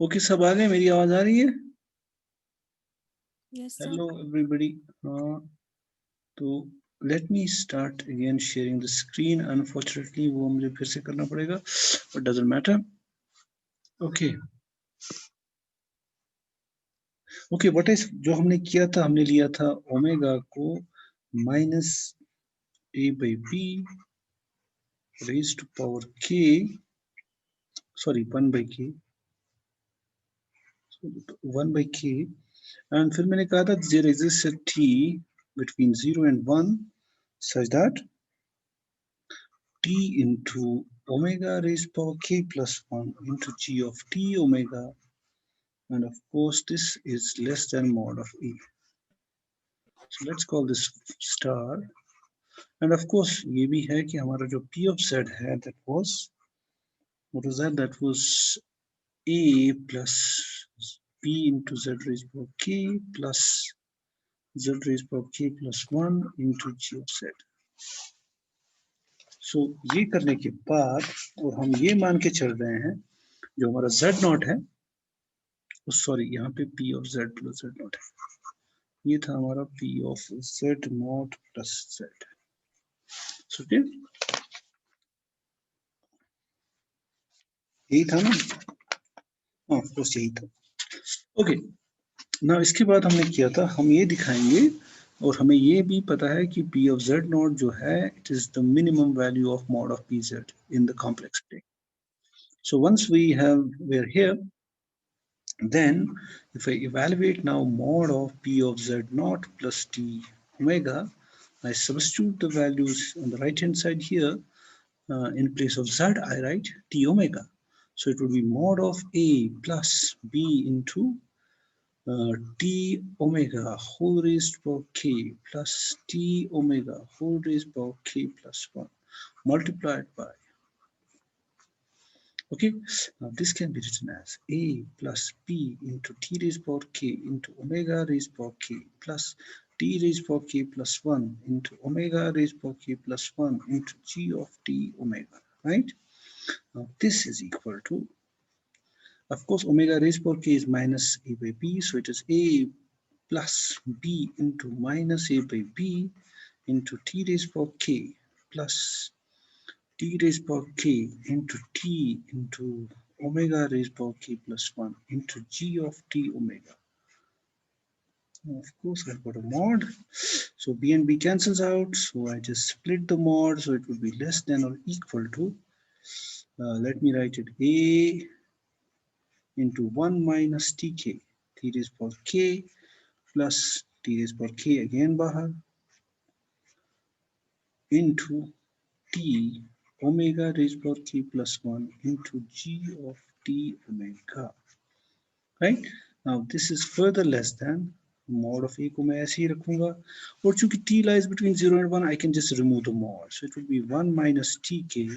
Okay, सब आ गए, मेरी आवाज आ रही है? Yes, sir. Hello everybody. तो let me start again sharing the screen. Unfortunately वो मुझे फिर से करना पड़ेगा, but doesn't matter. Okay okay, what is जो हमने किया था, हमने लिया था ओमेगा को minus a by b raise to power के, सॉरी 1/k, 1/k। एंड फिर मैंने कहा था there exist a t between 0 and 1 such that t into omega raised power k plus 1 into g of t omega, and of course this is less than mod of e. So let's call this star. And of course ये भी है कि हमारा जो p of z है, that was, what was that? That was a plus p into z raised power k plus z raised power k plus 1 into g of z. So ये करने के बाद, और हम ये मान के चल रहे हैं जो हमारा z नॉट है, सॉरी यहाँ पे p of z plus z not है, ये था हमारा p of z not plus z। ठीक है, यही था ना? हाँ, बस यही था। ओके ना, इसके बाद हमने किया था, हम ये दिखाएंगे, और हमें ये भी पता है कि p ऑफ z नॉट जो है, it is the minimum value of mod of pz in the complex plane. So once we're here, then if I evaluate now mod of p of z naught plus t omega, I substitute the values on the right hand side here. In place of z, I write t omega. So it would be mod of a plus b into t omega whole raised power k plus t omega whole raised power k plus 1 multiplied by, okay, now this can be written as a plus b into t raised power k into omega raised power k plus t raised power k plus 1 into omega raised power k plus 1 into g of t omega, right? Now this is equal to, of course, omega raised power k is minus a by b, so it is a plus b into minus a by b into t raised power k plus t raised power k into t into omega raised power k plus 1 into g of t omega. Of course, I've got a mod. So b and b cancels out. So I just split the mod. So it would be less than or equal to, let me write it, a into 1 minus tk, t raised power k plus t raised power k again bahar into t omega raised power k plus 1 into g of t omega, right? Now this is further less than mod of a को मैं ऐसे ही रखूंगा, और चूंकि t lies between 0 and 1, I can just remove the mod. So it would be 1 minus tk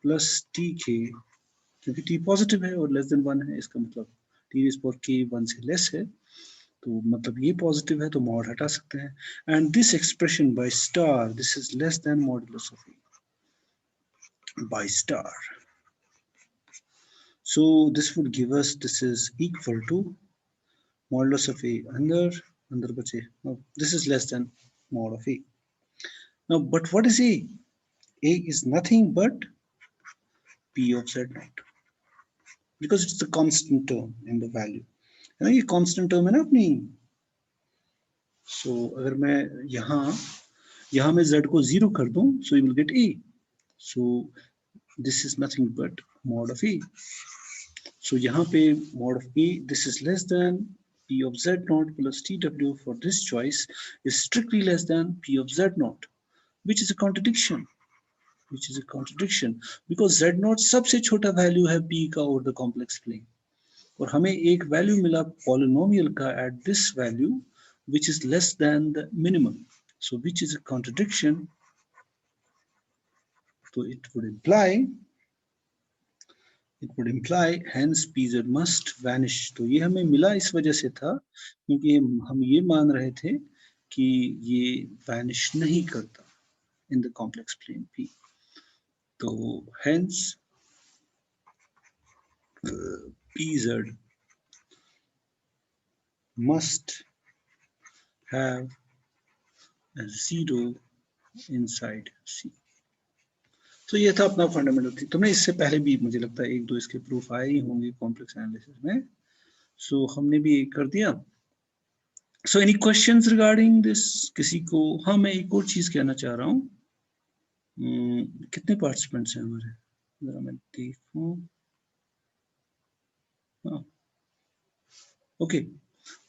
plus tk, क्योंकि t positive है और less than 1 है, इसका मतलब t raised power k 1 से लेस है, तो मतलब ये पॉजिटिव है, तो मॉड हटा सकते हैं। And this expression by star, this is less than modulus of A by star. So this would give us, this is equal to modulus of a अंदर बचे, now this is less than mod of a. Now but what is a? A is nothing but p of z naught, because it's the constant term in the value, है ना, ये constant term है ना अपनी। So अगर मैं यहाँ मैं z को 0 कर दूं, so you will get a. So this is nothing but mod of a. So यहाँ पे mod of a, this is less than p of z naught plus tw for this choice is strictly less than p of z naught, which is a contradiction. Which is a contradiction because z naught सबसे छोटा value है p का over the complex plane, और हमें एक value मिला polynomial का at this value which is less than the minimum, so which is a contradiction. So it would imply hence pz must vanish. तो ये हमें मिला इस वजह से था क्योंकि हम ये मान रहे थे कि ये vanish नहीं करता in the complex plane p. तो hence PZ must have a 0 inside C. तो ये था अपना फंडामेंटल थी। तुमने इससे पहले भी मुझे लगता है एक दो इसके प्रूफ आए ही होंगे कॉम्प्लेक्स एनालिसिस में। सो हमने भी एक कर दिया। So any questions regarding this किसी को? हाँ, मैं एक और चीज कहना चाह रहा हूँ। कितने पार्टिसिपेंट्स हैं हमारे, जरा मैं देखूं। हाँ, ओके।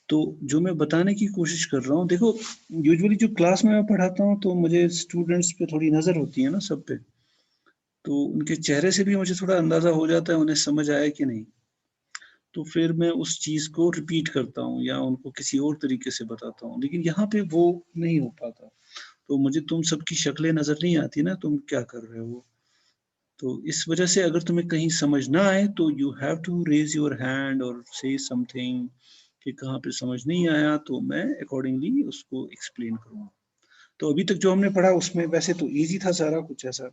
तो जो मैं बताने की कोशिश कर रहा हूँ, देखो यूजुअली जो क्लास में मैं पढ़ाता हूँ तो मुझे स्टूडेंट्स पे थोड़ी नजर होती है ना सब पे, तो उनके चेहरे से भी मुझे थोड़ा अंदाजा हो जाता है उन्हें समझ आया कि नहीं। तो फिर मैं उस चीज को रिपीट करता हूँ या उनको किसी और तरीके से बताता हूँ, लेकिन यहाँ पे वो नहीं हो पाता। तो मुझे तुम सबकी शक्लें नजर नहीं आती ना, तुम क्या कर रहे हो। तो इस वजह से अगर तुम्हें कहीं समझ ना आए तो you have to raise your hand और से समथिंग कि कहाँ पे समझ नहीं आया, तो मैं अकॉर्डिंगली उसको एक्सप्लेन करूँगा। तो अभी तक जो हमने पढ़ा उसमें वैसे तो इजी था सारा, कुछ ऐसा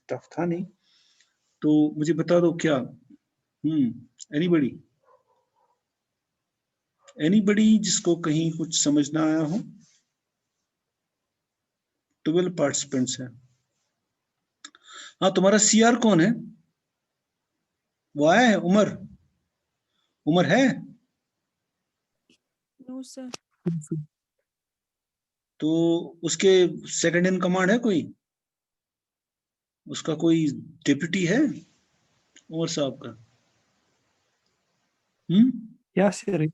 टफ था नहीं। तो मुझे बता दो क्या, एनीबडी जिसको कहीं कुछ समझ ना आया हो? 12 पार्टिसिपेंट्स हैं। हाँ, तुम्हारा सीआर कौन है? वो आया है? उमर, उमर है? No sir. तो उसके सेकंड इन कमांड है कोई? उसका कोई डिप्टी है उमर साहब का? या सर।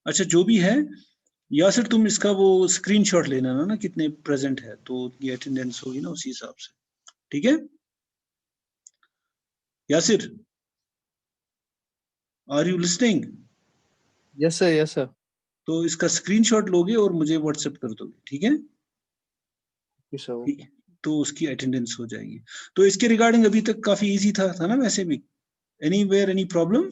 अच्छा, जो भी है, या फिर तुम इसका वो स्क्रीनशॉट लेना ना कितने प्रेजेंट है, तो ये अटेंडेंस होगी ना उसी हिसाब से। ठीक है Yasir, are you listening? Yes sir, yes sir. तो इसका स्क्रीनशॉट लोगे और मुझे व्हाट्सएप कर दोगे, ठीक है? ठीक है, तो उसकी अटेंडेंस हो जाएगी। तो इसके रिगार्डिंग अभी तक काफी इजी था ना वैसे भी? Anywhere any problem?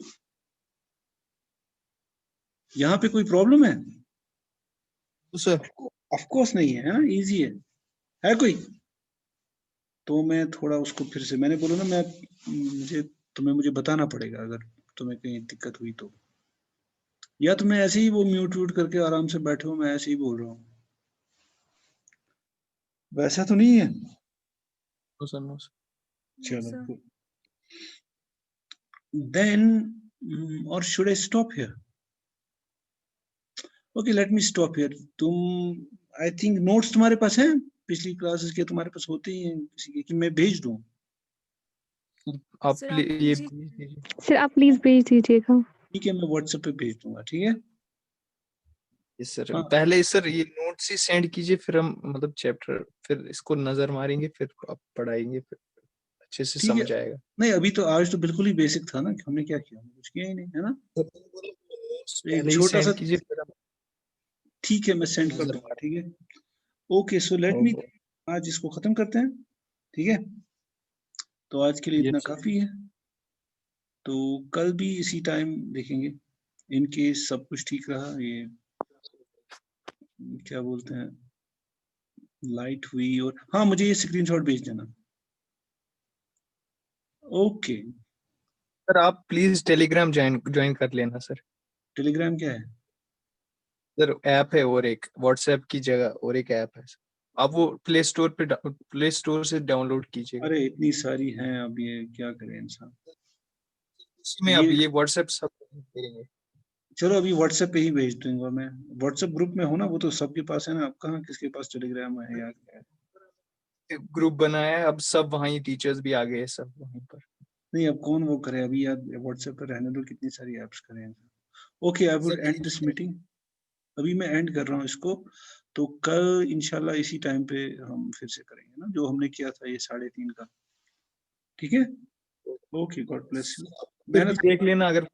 यहाँ पे कोई प्रॉब्लम है? सर ऑफ कोर्स नहीं है ना, इजी है कोई? तो मैं थोड़ा उसको फिर से, मैंने बोला ना, मैं मुझे बताना पड़ेगा अगर तुम्हें कहीं दिक्कत हुई तो। या तुम्हें ऐसे ही वो म्यूट व्यूट करके आराम से बैठे हो, मैं ऐसे ही बोल रहा हूँ, वैसा तो नहीं है? No sir, no sir. चलो, then or should I stop here? Okay, let me stop here. तुम, I think notes तुम्हारे पास हैं पिछली क्लासेस के? तुम्हारे पास होते ही हैं किसी के, कि मैं भेज दूं? आप सर, ये आप भेज दीजिए। सर आप प्लीज भेज दीजिएगा। ठीक है, मैं व्हाट्सएप पे भेज दूंगा, ठीक है? Yes sir. हाँ, पहले सर ये नोट्स ही सेंड कीजिए, फिर हम मतलब चैप्टर फिर इसको नजर मारेंगे, फिर आप पढ़ाएंगे, फिर अच्छे से ठीक है। समझ आएगा। नहीं, अभी तो आज तो बिल्कुल ही बेसिक था ना, हमने क्या किया, कुछ किया ही नहीं है ना। एक पहले ही छोटा सा, सेंड कीजिए, फिर हम ठीक है मैं सेंड कर नजर दूंगा, मारेंगे। ठीक है। ओके, सो लेट मी, आज इसको खत्म करते हैं, ठीक है? तो आज के लिए इतना यस सर। काफी है। तो कल भी इसी टाइम देखेंगे, इन केस सब कुछ ठीक रहा, ये क्या बोलते हैं, लाइट हुई, और हाँ मुझे ये स्क्रीनशॉट भेज देना। ओके। सर आप प्लीज टेलीग्राम ज्वाइन कर लेना सर। टेलीग्राम क्या है? सर ऐप है, और एक व्हाट्सएप की जगह और एक ऐप है। आप वो प्ले स्टोर से डाउनलोड कीजिएगा। अरे इतनी सारी हैं, अब ये क्या करे इंसान। इसमें ये अब ये व्हाट्सएप सब करेंगे। चलो अभी व्हाट्सएप पे ही भेज दूंगा मैं। व्हाट्सएप ग्रुप में हो ना, वो तो सबके पास है ना, अब कहाँ किसके पास टेलीग्राम है यार? ग्रुप बनाया है, अब सब वहीं टीचर्स भी आ गए हैं, सब वहीं पर। नहीं, अब कौन वो करे अभी यार, व्हाट्सएप पे रहने दो, कितनी सारी एप्स करें। Okay, I would and this meeting. अभी मैं एंड कर रहा हूँ इसको। तो कल इंशाल्लाह इसी टाइम पे हम फिर से करेंगे ना जो हमने किया था, ये 3:30 का, ठीक है? Okay, God bless you. फिर भी मेहनत देख लेना, अगर